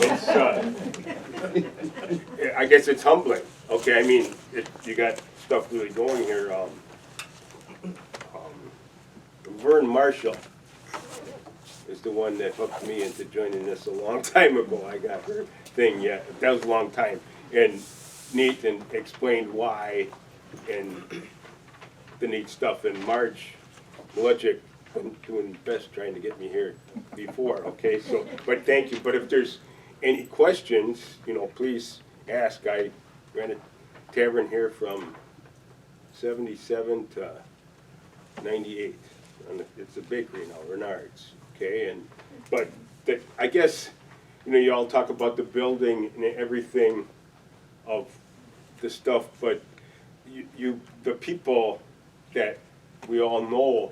It's, I guess it's humbling. Okay, I mean, you got stuff really going here. Vern Marshall is the one that hooked me into joining this a long time ago. I got her thing, yeah, that was a long time. And Nathan explained why and the neat stuff. And Marge Logic been doing best trying to get me here before, okay? So, but thank you. But if there's any questions, you know, please ask. I ran a tavern here from 77 to 98. And it's a bakery now, Renard's, okay? And but I guess, you know, you all talk about the building and everything of the stuff, but the people that we all know,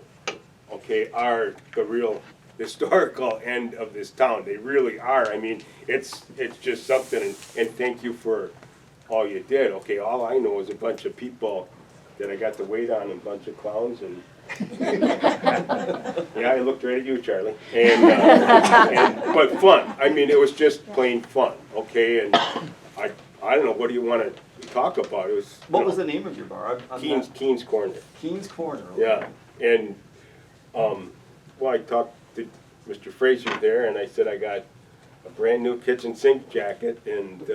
okay, are the real historical end of this town. They really are. I mean, it's just something, and thank you for all you did. Okay, all I know is a bunch of people that I got to wait on, and a bunch of clowns, and yeah, I looked right at you, Charlie. But fun. I mean, it was just plain fun. Okay, and I don't know. What do you want to talk about? It was. What was the name of your bar? Kuenn's Corner. Kuenn's Corner. Okay. Yeah, and well, I talked to Mr. Fraser there, and I said I got a brand new kitchen sink jacket, and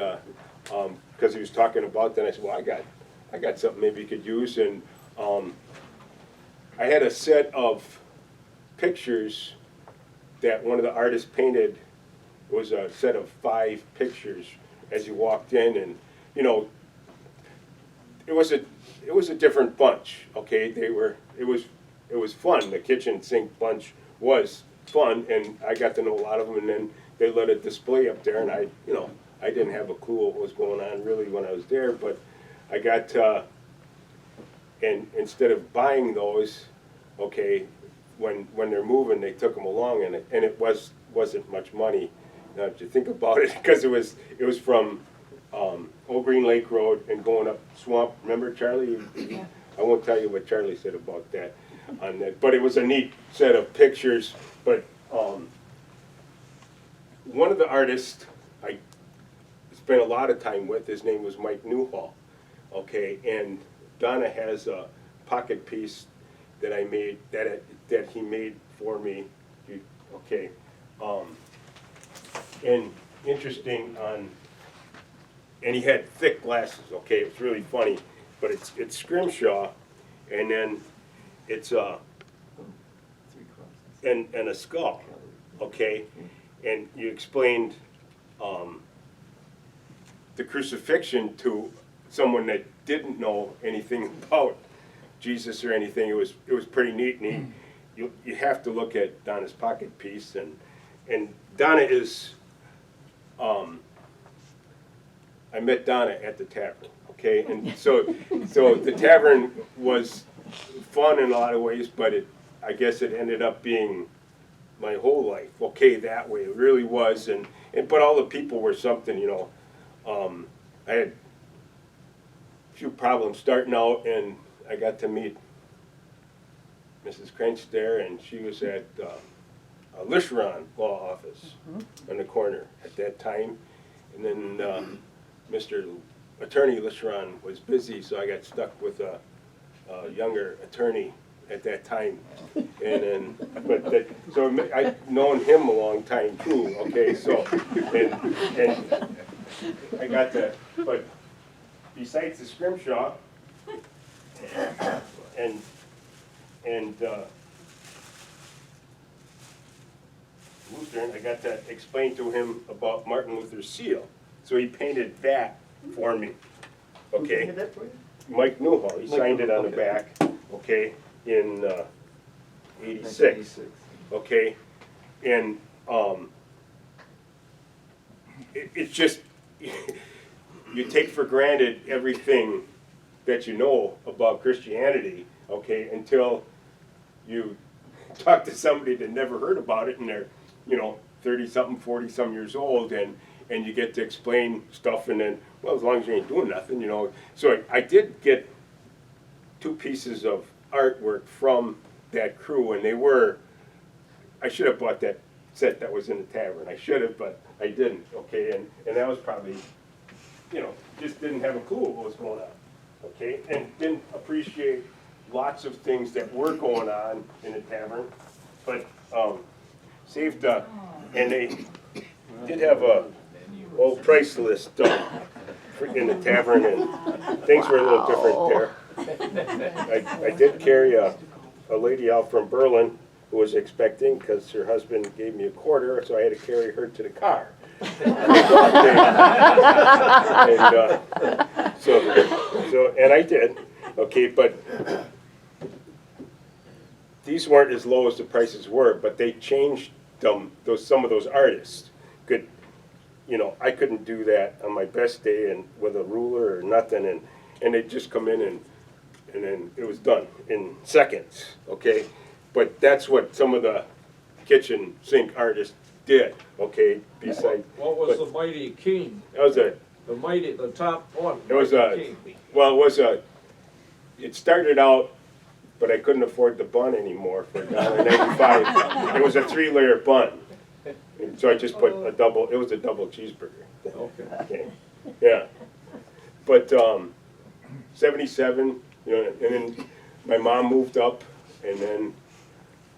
because he was talking about that, I said, well, I got something maybe you could use, and I had a set of pictures that one of the artists painted. It was a set of 5 pictures as you walked in, and you know, it was a different bunch. Okay, it was fun. The kitchen sink bunch was fun, and I got to know a lot of them. And then they let a display up there, and I didn't have a clue what was going on really when I was there, but I got and instead of buying those, okay, when they're moving, they took them along, and it wasn't much money. Now, if you think about it, because it was from Old Green Lake Road and going up Swamp. Remember, Charlie? Yeah. I won't tell you what Charlie said about that on that, but it was a neat set of pictures. But one of the artists I spent a lot of time with, his name was Mike Newhall. Okay, and Donna has a pocket piece that I made that he made for me. Okay, and interesting on. And he had thick glasses, okay, it's really funny, but it's scrimshaw, and then it's and a skull, okay, and you explained the crucifixion to someone that didn't know anything about Jesus or anything. It was pretty neat, and you have to look at Donna's pocket piece, and Donna is. I met Donna at the tavern, okay, and so the tavern was fun in a lot of ways, but I guess it ended up being my whole life, okay, that way. It really was, but all the people were something, you know. I had a few problems starting out, and I got to meet Mrs. Crench there, and she was at Licheron Law Office on the corner at that time, and then Mr. Attorney Licheron was busy, so I got stuck with a younger attorney at that time, and then so I've known him a long time too. Okay, so and I got to, but besides the scrimshaw and Lutheran, I got to explain to him about Martin Luther's seal. So he painted that for me, okay? Who painted that for you? Mike Newhall, he signed it on the back, okay, in 86, okay? And it's just, you take for granted everything that you know about Christianity, okay, until you talk to somebody that never heard about it, and they're, you know, 30-something, 40-some years old, and you get to explain stuff, and then, well, as long as you ain't doing nothing, you know. So I did get 2 pieces of artwork from that crew, and they were, I should have bought that set that was in the tavern. I should have, but I didn't, okay, and that was probably, you know, just didn't have a clue what was going on, okay, and didn't appreciate lots of things that were going on in the tavern, but, saved, and they did have a old price list, in the tavern, and things were a little different there. I did carry a lady out from Berlin who was expecting, because her husband gave me a quarter, so I had to carry her to the car. And so and I did, okay, but these weren't as low as the prices were, but they changed them. Some of those artists could, you know, I couldn't do that on my best day and with a ruler or nothing, and they'd just come in and then it was done in seconds, okay? But that's what some of the kitchen sink artists did, okay, besides. What was the Mighty King? That was The top one. it was Mighty King. well, it started out, but I couldn't afford the bun anymore for $1.95. It was a 3-layer bun. So I just put it was a double cheeseburger. Okay. Okay. Yeah. But 77, you know, and then my mom moved up, and then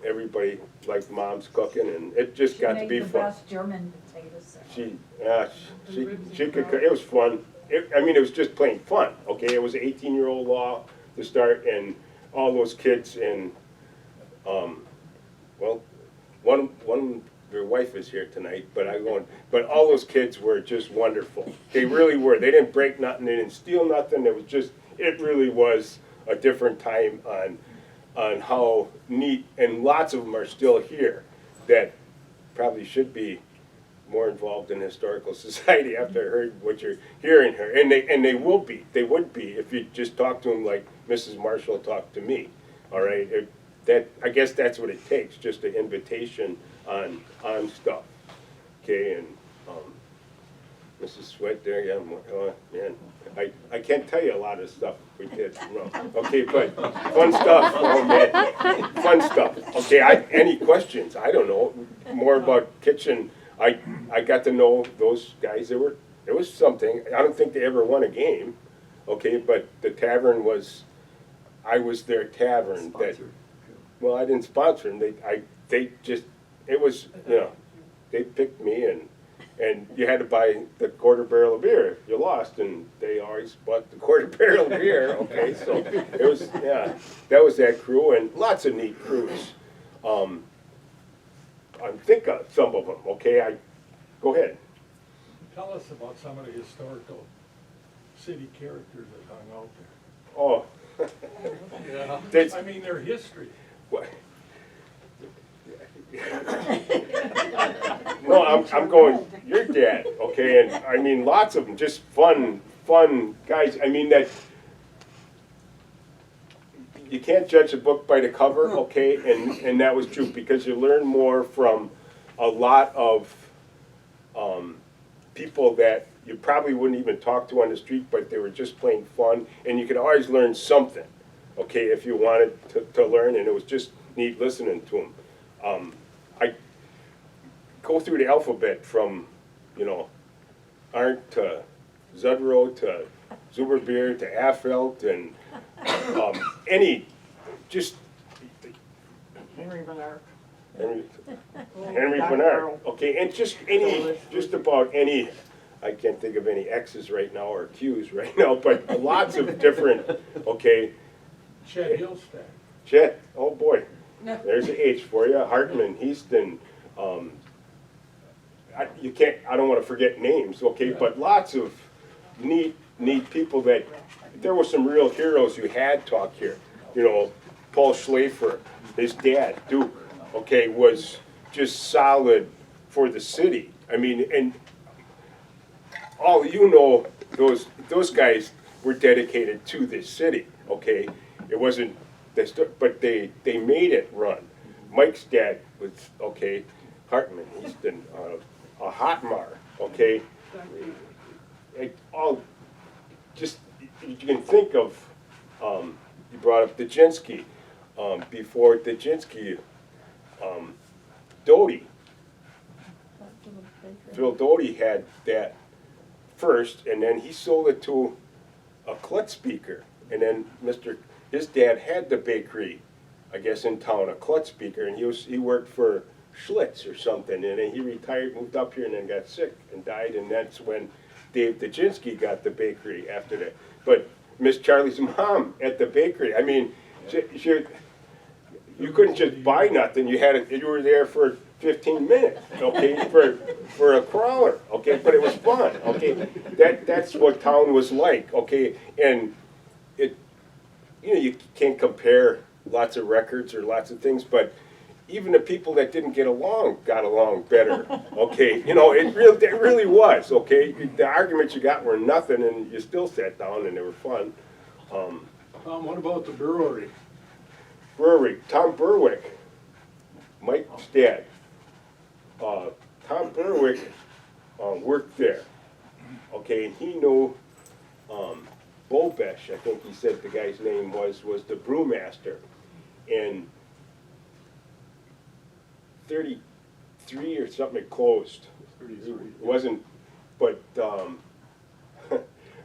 everybody liked mom's cooking, and it just got to be the fun. best German potato salad. She could cook. It was fun. I mean, it was just plain fun. Okay, it was an 18-year-old law to start, and all those kids, and well, one. Your wife is here tonight, but but all those kids were just wonderful. They really were. They didn't break nothing. They didn't steal nothing. It really was a different time on how neat, and lots of them are still here that probably should be more involved in historical society after I heard what you're hearing here. And they will be. They would be if you just talk to them like Mrs. Marshall talked to me. All right. I guess that's what it takes. Just an invitation on stuff, okay, and Mrs. Sweat there, yeah, man, I can't tell you a lot of stuff we did, no. Okay, but fun stuff, oh man, fun stuff. Okay, any questions? I don't know more about kitchen. I got to know those guys. It was something. I don't think they ever won a game, okay, but the tavern I was their tavern. Well, I didn't sponsor them. They just. It was, you know, they picked me, and you had to buy the quarter barrel of beer if you lost, and they always bought the quarter barrel of beer, okay, so it was, yeah, that was that crew, and lots of neat crews. I think of some of them, okay, go ahead. Tell us about some of the historical city characters that hung out there. Oh. Yeah. I mean, their history. What? No, I'm going, your dad, okay, and I mean, lots of them, just fun guys. I mean, that you can't judge a book by the cover, okay, and that was true, because you learn more from a lot of people that you probably wouldn't even talk to on the street, but they were just plain fun, and you could always learn something, okay, if you wanted to learn, and it was just neat listening to them. I go through the alphabet from, you know, Arndt to Zudrow to Zuberbeer to Affelt, and just Henry Bernard. Henry Bernard, okay, and just about any, I can't think of any X's right now or Q's right now, but lots of different, okay. Chet Hillstack. Chet, oh boy, there's an H for you. Hartman, Heaston, I don't want to forget names, okay, but lots of neat people that, there were some real heroes you had talk here. You know, Paul Schlafer, his dad, Duke, okay, was just solid for the city. I mean, and all you know, those guys were dedicated to this city, okay? It wasn't, but they made it run. Mike's dad was, okay, Hartman, Easton, a Hotmar, okay? You can think of, you brought up Dajinski, before Dajinski, Doty, Phil Doty had that first, and then he sold it to a Klutz speaker. And then his dad had the bakery, I guess, in town, a Klutz speaker, and he worked for Schlitz or something, and then he retired, moved up here, and then got sick and died, and that's when Dave Dajinski got the bakery after that. But Miss Charlie's mom at the bakery, I mean, you couldn't just buy nothing. You were there for 15 minutes, okay, for a crawler, okay. But it was fun, okay. That's what town was like, okay. And you can't compare lots of records or lots of things, but even the people that didn't get along got along better, okay. It really was, okay. The arguments you got were nothing, and you still sat down, and they were fun. What about the brewery? Brewery, Tom Berwick, Mike's dad. Tom Berwick worked there, okay, and he knew Bobesh, I think he said the guy's name was the brewmaster. In 33 or something it closed. It wasn't, but I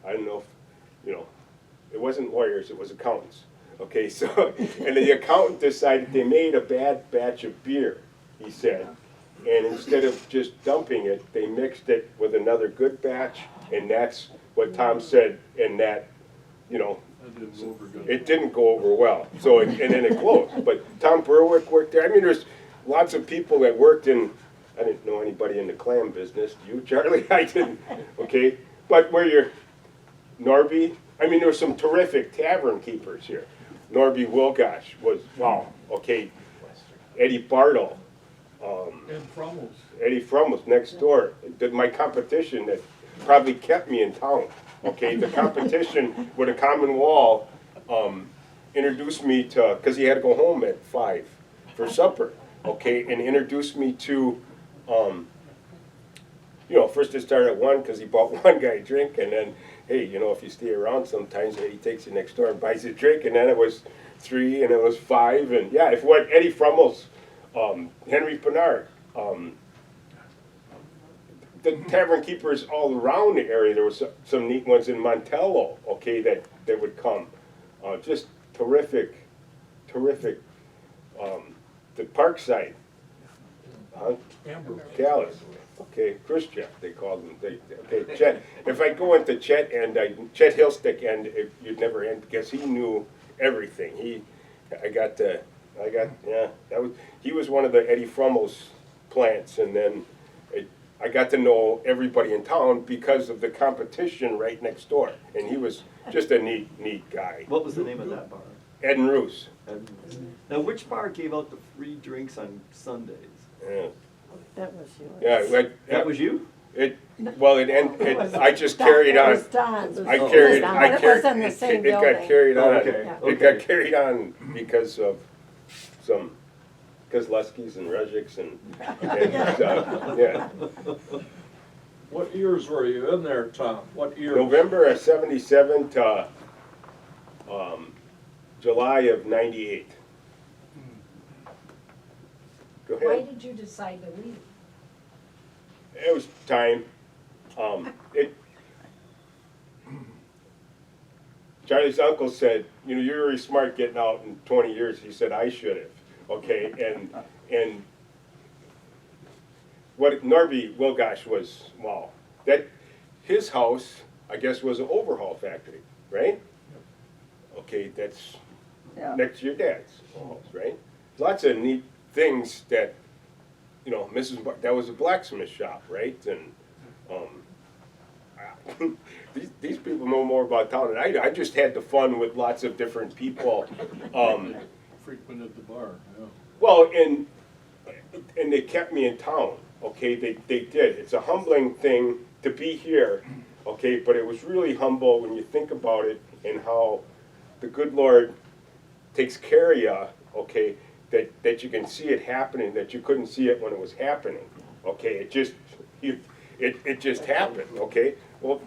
don't know if, it wasn't lawyers, it was accountants. Okay, so, and the accountant decided they made a bad batch of beer, he said. And instead of just dumping it, they mixed it with another good batch, and that's what Tom said, and that, it didn't go over well. So, and then it closed. But Tom Berwick worked there. I mean, there's lots of people that worked in, I didn't know anybody in the clam business. You, Charlie? I didn't, okay? But where you're, Norby, I mean, there were some terrific tavern keepers here. Norby Wilgosh was, wow, okay. Eddie Bartle. Eddie Frummel's next door. My competition that probably kept me in town. Okay, the competition with a common wall introduced me to, because he had to go home at 5 for supper. Okay, and introduced me to, first it started at 1 because he bought one guy a drink, and then, hey, if you stay around sometimes, he takes you next door and buys you a drink, and then it was 3, and it was 5, and yeah, if what Eddie Frummel's, Henry Pinard, the tavern keepers all around the area. There was some neat ones in Montello, okay, that would come. Just terrific. The Parkside, Callis, okay, Khrushchev, they called him. Okay, Chet. If I go into Chet and Chet Hillstick, and you'd never end because he knew everything. He was one of the Eddie Frummel's plants, and then I got to know everybody in town because of the competition right next door, and he was just a neat guy. What was the name of that bar? Ed and Roos. Now, which bar gave out the free drinks on Sundays? Yeah. That was yours. Yeah, That was you? I just carried on. It was Don's. I It was carried. Don's. I It was carried. in the same It got building. carried on. Okay. It got carried on because of some Kozlowskis and Rejiks and yeah. What years were you in there, Tom? What years? November of '77 to July of '98. Go Why ahead. did you decide to leave? It was time. Charlie's uncle said, you're really smart getting out in 20 years. He said, I should have. Okay, and what Norby Wilgosh was, wow. His house, I guess, was an overhaul factory, right? Okay, that's next to your dad's house, right? Lots of neat things that, that was a blacksmith shop, right? And these people know more about town than I do. I just had the fun with lots of different people. Frequented the bar, yeah. Well, and they kept me in town, okay? They did. It's a humbling thing to be here, okay? But it was really humble when you think about it and how the good Lord takes care of you, okay? That you can see it happening, that you couldn't see it when it was happening, okay? It just happened, okay? Well,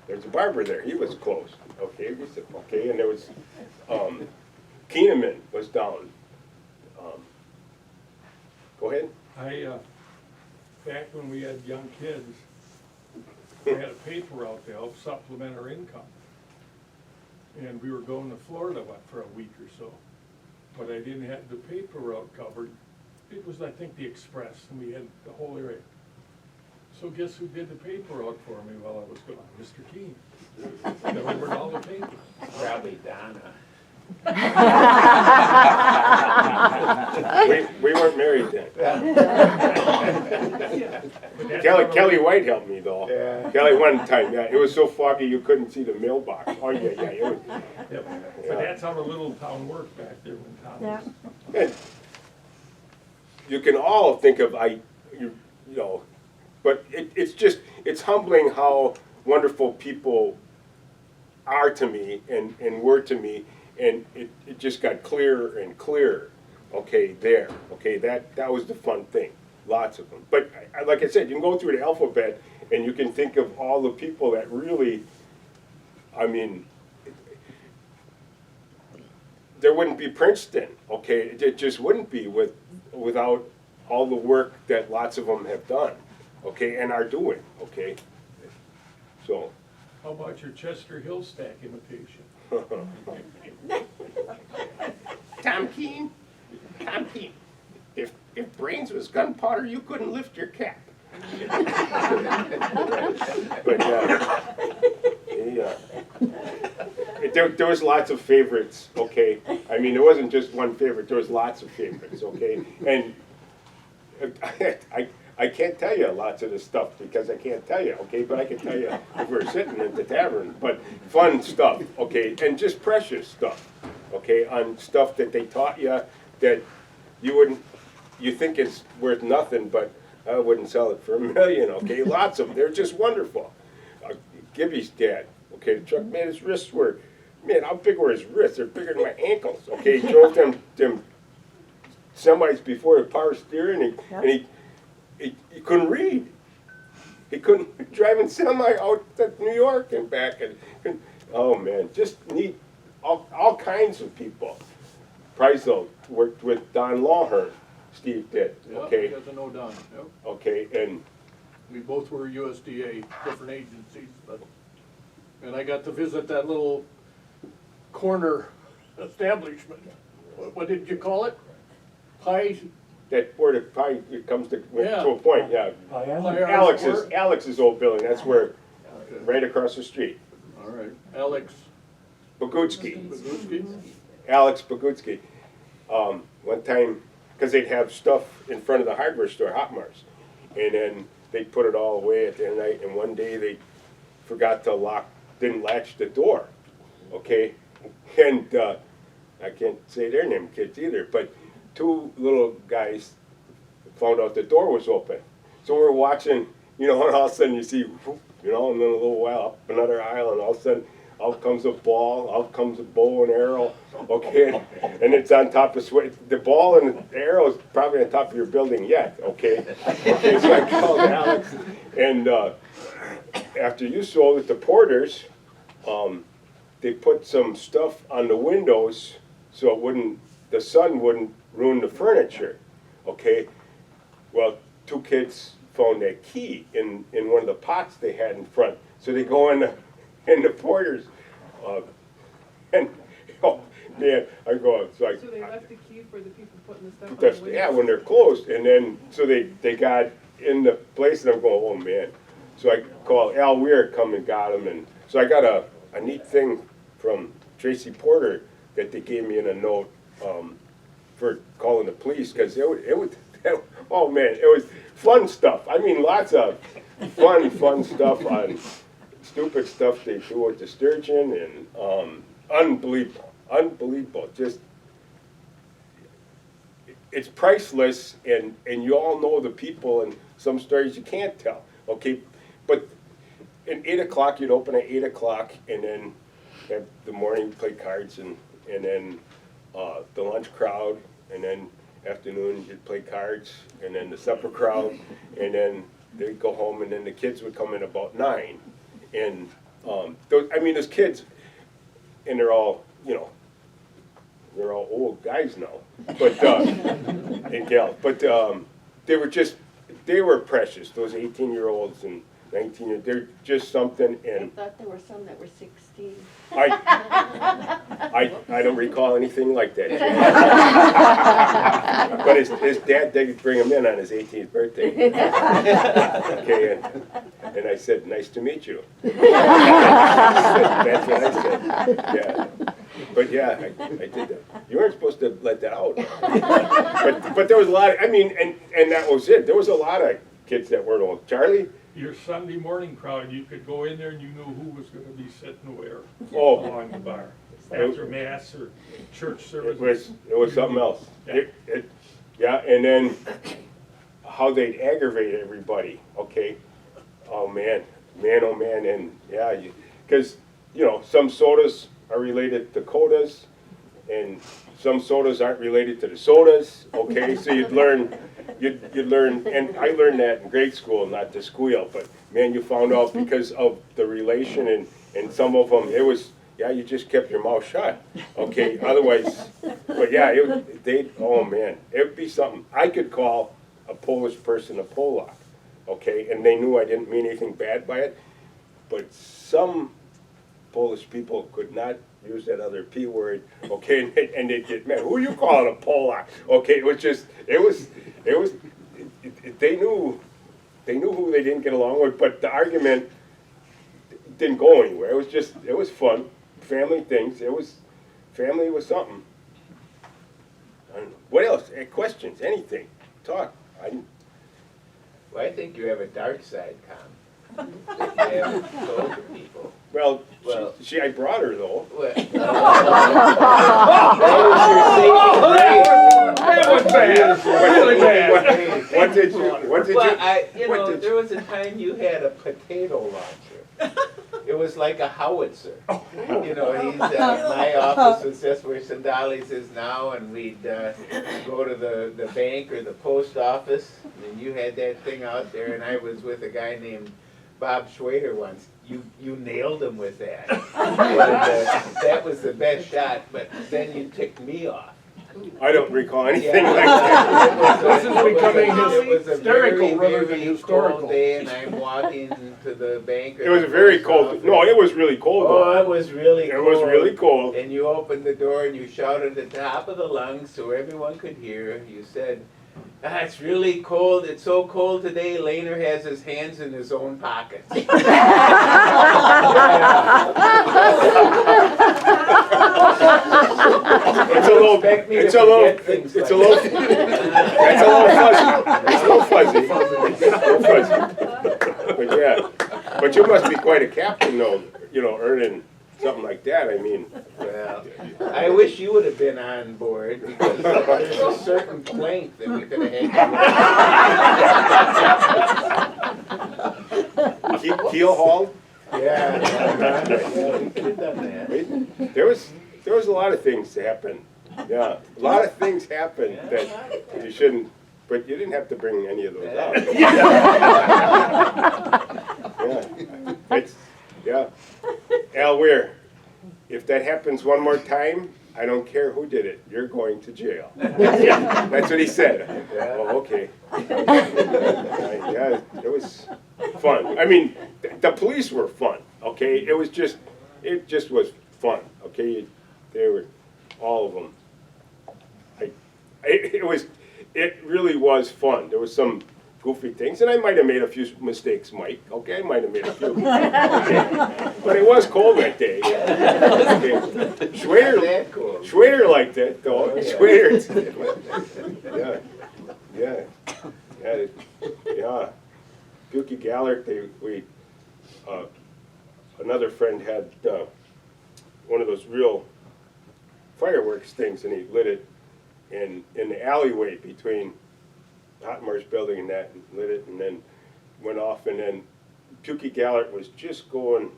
there's a barber there. He was closed, okay? We said, okay, and there was Keeneman was down. Go ahead. back when we had young kids, we had a paper route to help supplement our income. And we were going to Florida, for a week or so. But I didn't have the paper route covered. It was, I think, the Express, and we had the whole area. So guess who did the paper route for me while I was gone? Mr. Keene. Delivered all the paper. Probably Donna. We weren't married then. But that's Kelly White helped me though. Yeah. Kelly one time, yeah, it was so foggy you couldn't see the mailbox. Oh, yeah, it was. Yep. But that's how the little town worked back there when Tom Yeah. was. And you can all think of, you know, but it's humbling how wonderful people are to me and were to me, and it just got clearer and clearer, okay, there, okay, that was the fun thing, lots of them. But like I said, you can go through the alphabet and you can think of all the people that really, I mean, there wouldn't be Princeton, okay, it just wouldn't be without all the work that lots of them have done, okay, and are doing, okay, so. How about your Chester Hill Stack imitation? Tom Keene, if brains was gunpowder, you couldn't lift your cap. But there was lots of favorites, okay? I mean, there wasn't just one favorite, there was lots of favorites, okay? And I can't tell you lots of this stuff because I can't tell you, okay? But I can tell you if we're sitting at the tavern. But fun stuff, okay? And just precious stuff, okay? On stuff that they taught you that you think it's worth nothing, but I wouldn't sell it for $1 million, okay? Lots of them. They're just wonderful. Gibby's dad, okay? The truck man, his wrists were, man, how big were his wrists? They're bigger than my ankles, okay? He drove them semis before the power steering, and he couldn't read. He couldn't driving semi out to New York and back. And oh man, just neat. All kinds of people. Preisel worked with Don Lawhern. Steve did. Okay. Got to know Don, yep. Okay, and We both were USDA, different agencies, and I got to visit that little corner establishment. What did you call it? Pie? that where the pie it comes to Yeah. a point. Yeah. Pie Alex's old building. That's where, Okay. right across the street. All right, Alex Bogutsky. Baguski? Alex Bogutsky. One time, because they'd have stuff in front of the hardware store, Hot Mars, and then they put it all away at the end of the night, and one day they forgot to didn't latch the door, okay? And I can't say their name, kids either, but two little guys found out the door was open. So we're watching, and all of a sudden you see, and then a little while up another aisle, and all of a sudden out comes a ball, out comes a bow and arrow, okay? And it's on top of the ball and the arrow is probably on top of your building yet, okay? Okay, so I called Alex, and after you sold it to Porter's, they put some stuff on the windows so the sun wouldn't ruin the furniture, okay? Well, two kids found that key in one of the pots they had in front, so they go in the Porter's, and oh man, I go so So they left the key for the people putting the stuff on that's, the windows? yeah, when they're closed, and then so they got in the place, and I'm going, oh man. So I called Al Weir, come and got him, and so I got a neat thing from Tracy Porter that they gave me in a note for calling the police, because it was oh man, it was fun stuff. I mean, lots of fun stuff on stupid stuff they do with the sturgeon, and unbelievable. Just it's priceless, and you all know the people, and some stories you can't tell. Okay, but at 8 o'clock you'd open at 8 o'clock, and then have the morning play cards, and then the lunch crowd, and then afternoon you'd play cards, and then the supper crowd, and then they'd go home, and then the kids would come in about 9. And those kids, and they're all, they're all old guys now, but and gals, but they were just they were precious, those 18-year-olds and 19, they're just something, I and thought there were some that were 16. I don't recall anything like that. But his dad did bring him in on his 18th birthday. Okay, and I said, nice to meet you. That's what I said, yeah. But yeah, I did that. You weren't supposed to let that out. But there was a lot, and that was it. There was a lot of kids that weren't old. Charlie? Your Sunday morning crowd, you could go in there and you knew who was gonna be sitting where Oh. along the bar. After mass or church service. It was something else. Yeah. Yeah, and then how they'd aggravate everybody, okay? Oh, man, and yeah, because, some sodas are related to codas, and some sodas aren't related to the sodas, okay? So you'd learn, and I learned that in grade school, not to squeal, but man, you found out because of the relation, and some of them, it was, yeah, you just kept your mouth shut, okay? Otherwise, but yeah, oh man, it would be something. I could call a Polish person a Polak, okay? And they knew I didn't mean anything bad by it, but some Polish people could not use that other P word, okay, and they'd get mad. Who are you calling a Polak? Okay, it was, they knew who they didn't get along with, but the argument didn't go anywhere. It was fun, family things. Family was something. I don't know. What else? Questions? Anything? Talk. Well, I think you have a dark side, Tom. That you haven't told the people. Well, Well- I brought her though. Well, that was your saving grace. That was bad, really bad. What did you? Well, What did there was a time you had a potato launcher. It was like a howitzer. He's, my office was just where Sandali's is now, and we'd go to the bank or the post office, and you had that thing out there, and I was with a guy named Bob Schwader once. You nailed him with that. That was the best shot, but then you ticked me off. I don't recall anything Yeah. like that. This is becoming It was a hysterical rather than very historical. cold day, and I'm walking to the bank. or It was the very post cold. office. No, it was really cold Oh, though. it was really It cold. was really cold. And you opened the door and you shouted at the top of the lungs so everyone could hear. You said, it's really cold. It's so cold today, Laner has his hands in his own pockets. It's a little, Expect me to it's a little, forget things it's a like little, it's a little fuzzy. It's a little fuzzy. But yeah, but you must be quite a captain though, earning something like that, I mean. Well, I wish you would have been on board because there's a certain plank that we could have had. Keel hauled? Yeah, we could have done that. There was a lot of things that happened. Yeah, a lot of things happened that you shouldn't, but you didn't have to bring any of those up. Yeah. Al Weir, if that happens one more time, I don't care who did it, you're going to jail. That's what he said. Oh, okay. Yeah, it was fun. I mean, the police were fun, okay? It just was fun, okay? They were, all of them. It really was fun. There was some goofy things, and I might have made a few mistakes, Mike. Okay, I might have made a few. Okay. But it was cold that day. Okay. Schwader liked it, though. Oh, yeah. Schwader. Yeah. Buki Gallert, another friend had one of those real fireworks things, and he lit it in the alleyway between Hotmar's building and that, and lit it, and then went off, and then Buki Gallert was just going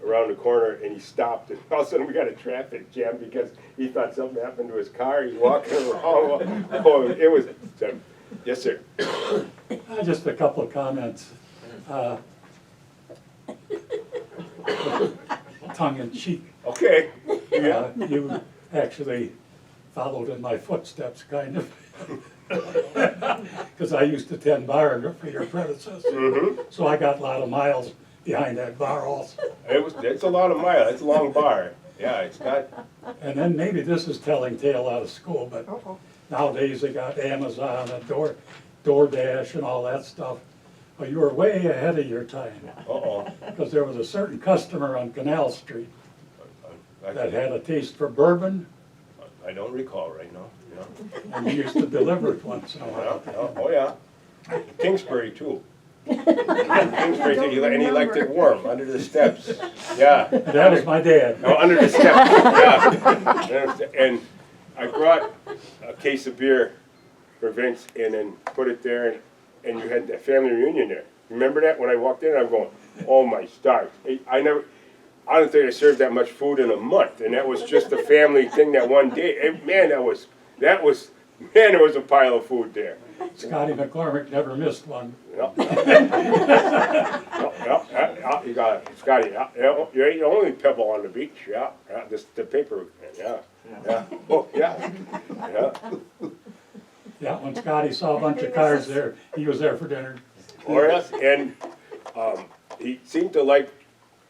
around the corner, and he stopped, and all of a sudden we got a traffic jam because he thought something happened to his car. He's walking around. Oh, it was, yes, sir. Just a couple of comments. Tongue in cheek. Okay. You actually followed in my footsteps, kind of. Because I used to tend bar for your predecessor. Mm-hmm. So I got a lot of miles behind that bar also. It's a lot of miles, it's a long bar. Yeah, it's not, And then maybe this is telling tale out of school, but nowadays they got Amazon and DoorDash and all that stuff. Well, you were way ahead of your time, uh-oh. because there was a certain customer on Canal Street that I had a taste for bourbon, don't recall right now, you know. and he used to deliver it once in a Yeah, while. oh, yeah. Kingsbury too. Kingsbury too, and he liked it warm, under the steps. Yeah. And that was my dad. No, under the steps, yeah. And I brought a case of beer for Vince and then put it there and you had the family reunion there. Remember that? When I walked in, I'm going, oh my stars. I don't think I served that much food in a month, and that was just a family thing that one day. Man, there was a pile of food there. Scotty McCormick never missed one. Yep. Yep, you got it, Scotty. You ain't the only pebble on the beach. Yeah, this the paper. Yeah, yeah. Oh, yeah, yeah. Yeah, when Scotty saw a bunch of cars there, he was there for dinner. Or else, and he seemed to like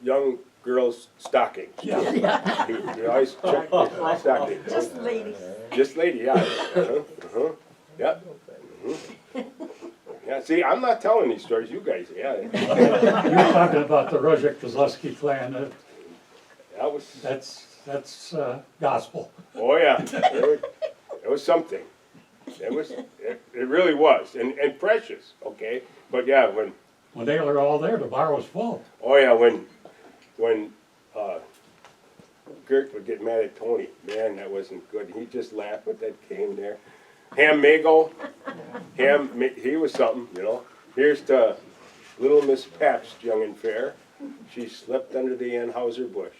young girls' stockings. Yeah. He always checked the stockings. Just ladies. Just lady, yeah. Yep. Yeah, see, I'm not telling these stories, you guys, yeah. You were talking about the Rojek Kozlowski clan, That was, that's gospel. oh yeah, it was something. It really was, and precious, okay? But yeah, When they were all there, the bar was full. oh yeah, when Gert would get mad at Tony, man, that wasn't good. He just laughed when that came there. Ham Mago, he was something, you know. Here's to little Miss Pabst, young and fair. She slept under the Anheuser bush.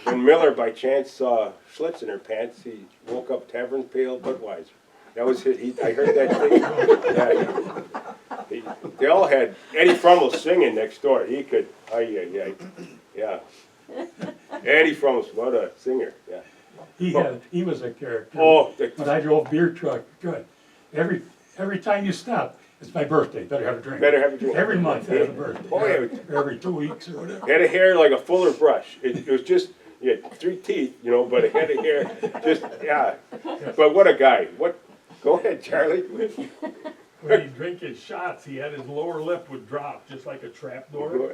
When Miller by chance saw Schlitz in her pants, he woke up tavern pale Budweiser. That was it. I heard that thing. Yeah. They all had Eddie Frummel singing next door. He could, yeah. Eddie Frummel, what a singer, yeah. He was a character. Oh, When I drove beer truck, good. Every time you stop, it's my birthday, better have a drink. Better have a drink. Every month I have a birthday. Oh, yeah. Or every 2 weeks or whatever. He had a hair like a Fuller brush. It was just, he had 3 teeth, you know, but it had a hair, just, yeah. But what a guy. Go ahead, Charlie. When he'd drink his shots, he had his lower lip would drop, just like a trap door.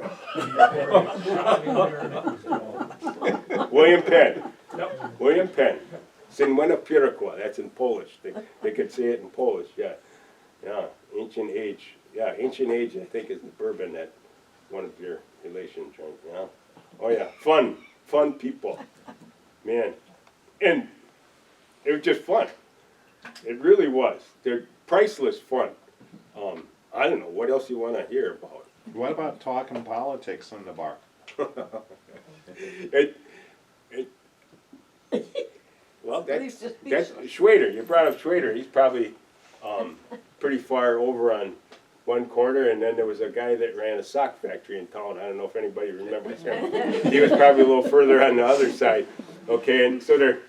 William Penn. Yep. William Penn. Sinuena Piraqua, that's in Polish. They could say it in Polish, yeah. Yeah, Ancient Age. Yeah, Ancient Age, I think, is the bourbon that one of your relations drank, yeah. Oh yeah, fun people. Man. And it was just fun. It really was. They're priceless fun. I don't know, what else you want to hear about? What about talking politics in the bar? Well, Please that's just be Schwader. You brought up Schwader. He's probably pretty far over on one corner, and then there was a guy that ran a sock factory in town. I don't know if anybody remembers him. He was probably a little further on the other side. Okay, and so they're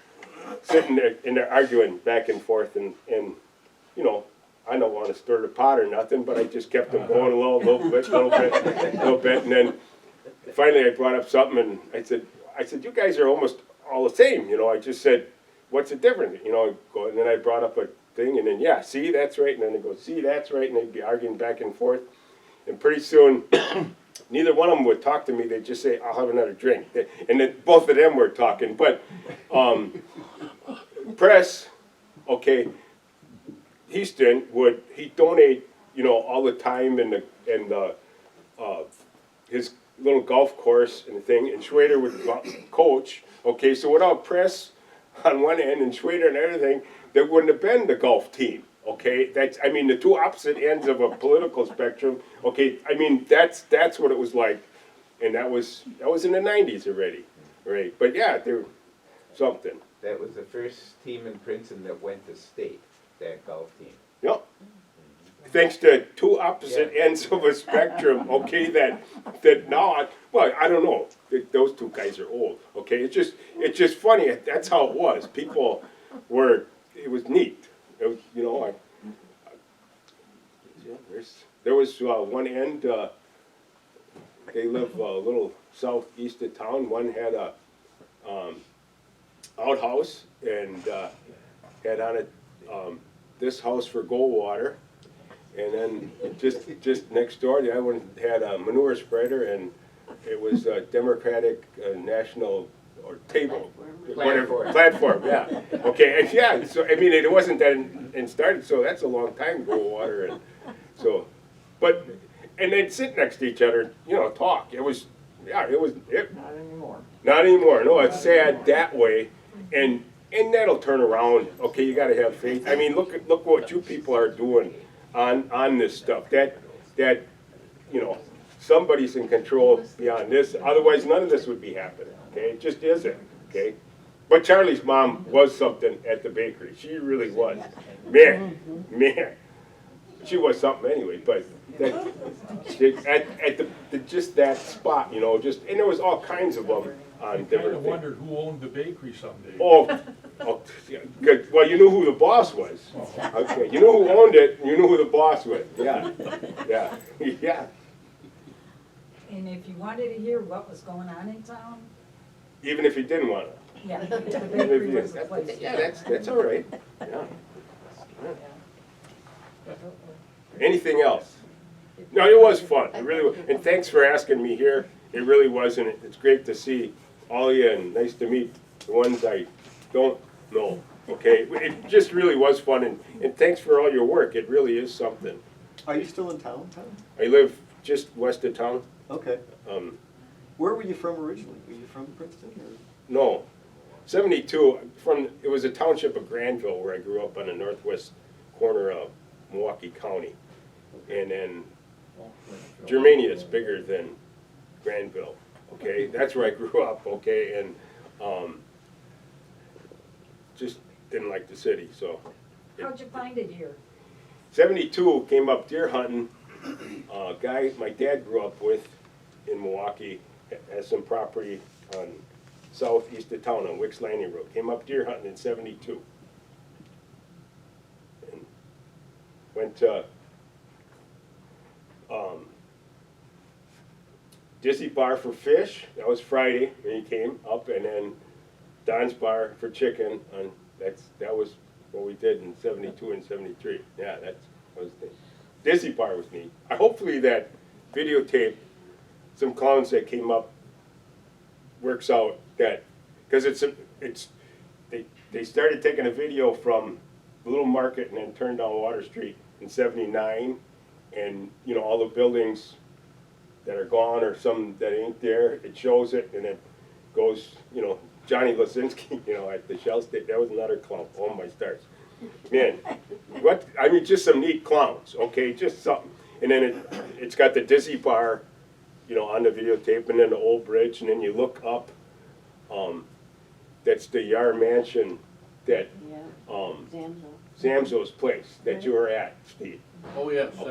sitting there and they're arguing back and forth, and you know, I don't want to stir the pot or nothing, but I just kept them going a little bit, and then finally I brought up something, and I said, you guys are almost all the same, you know. I just said, what's the difference, you know? And then I brought up a thing, and then yeah, see, that's right, and then they go, see, that's right, and they'd be arguing back and forth, and pretty soon, neither one of them would talk to me. They'd just say, I'll have another drink, and then both of them were talking, but Press, okay. Houston he'd donate, you know, all the time and his little golf course and the thing, and Schwader would coach. Okay, so without Press on one end and Schwader and everything, there wouldn't have been the golf team. Okay, I mean the two opposite ends of a political spectrum. Okay, I mean that's what it was like, and that was in the '90s already, right? But yeah, there something. That was the first team in Princeton that went to state, that golf team. Yep. Thanks to two opposite ends of a spectrum, okay, that now, well, I don't know. Those two guys are old, okay? It's just funny. That's how it was. People it was neat. it was, you know, yeah, there was one end, they live a little southeast of town. One had a outhouse and had on it this house for Goldwater. And then just next door, the other one had a manure spreader, and it was a Democratic National or table, whatever, platform, yeah. Okay, and yeah, so, I mean, it wasn't that and started, so that's a long time ago, water, and so, but, and they'd sit next to each other, you know, talk. It was, yeah, it was, Not anymore. not anymore, no, it's sad that way, and that'll turn around, okay, you gotta have faith. I mean, look what you people are doing on this stuff, that, you know, somebody's in control beyond this, otherwise none of this would be happening, okay, it just isn't, okay? But Charlie's mom was something at the bakery, she really was, man, she was something anyway, but that, at the just that spot, you know, just, and there was all kinds of them I on kind different of things. wondered who owned the bakery someday. Oh, yeah, good. Well, you knew who the boss was. Okay, you knew who owned it, and you knew who the boss was. Yeah, yeah, yeah. And if you wanted to hear what was going on in town, Even if you didn't want it. yeah, the Even if bakery you was the didn't. place. Yeah, that's all right. Yeah. Anything else? No, it was fun. It really was. And thanks for asking me here. It really was, and it's great to see all of you, and nice to meet the ones I don't know. Okay, it just really was fun, and thanks for all your work. It really is something. Are you still in town, Tom? I live just west of town. Okay. Um, Where were you from originally? Were you from Princeton or? no, 72. It was a township of Granville where I grew up on the northwest corner of Milwaukee County, and then Germania is bigger than Granville. Okay, that's where I grew up. Okay, and just didn't like the city, so. How'd you find it here? 72 came up deer hunting. Guy my dad grew up with in Milwaukee has some property on southeast of town on Wicks Landing Road. Came up deer hunting in 72. And went to Dizzy Bar for fish. That was Friday when he came up, and then Don's Bar for chicken. And that was what we did in 72 and 73. Yeah, that was the Dizzy Bar was neat. Hopefully that videotape, some clowns that came up, works out that, because they started taking a video from the little market and then turned down Water Street in 79, and you know all the buildings that are gone or some that ain't there, it shows it, and it goes, you know, Johnny Lasinski, you know, at the Shell State, that was another clown. Oh my stars. Man, what, I mean, just some neat clowns, okay, just something. And then it's got the Dizzy Bar, you know, on the videotape, and then the old bridge, and then you look up, that's the Yar Mansion that, Yeah, Zamzo. Zamzo's place that you were at, Steve. Oh, yes. Okay.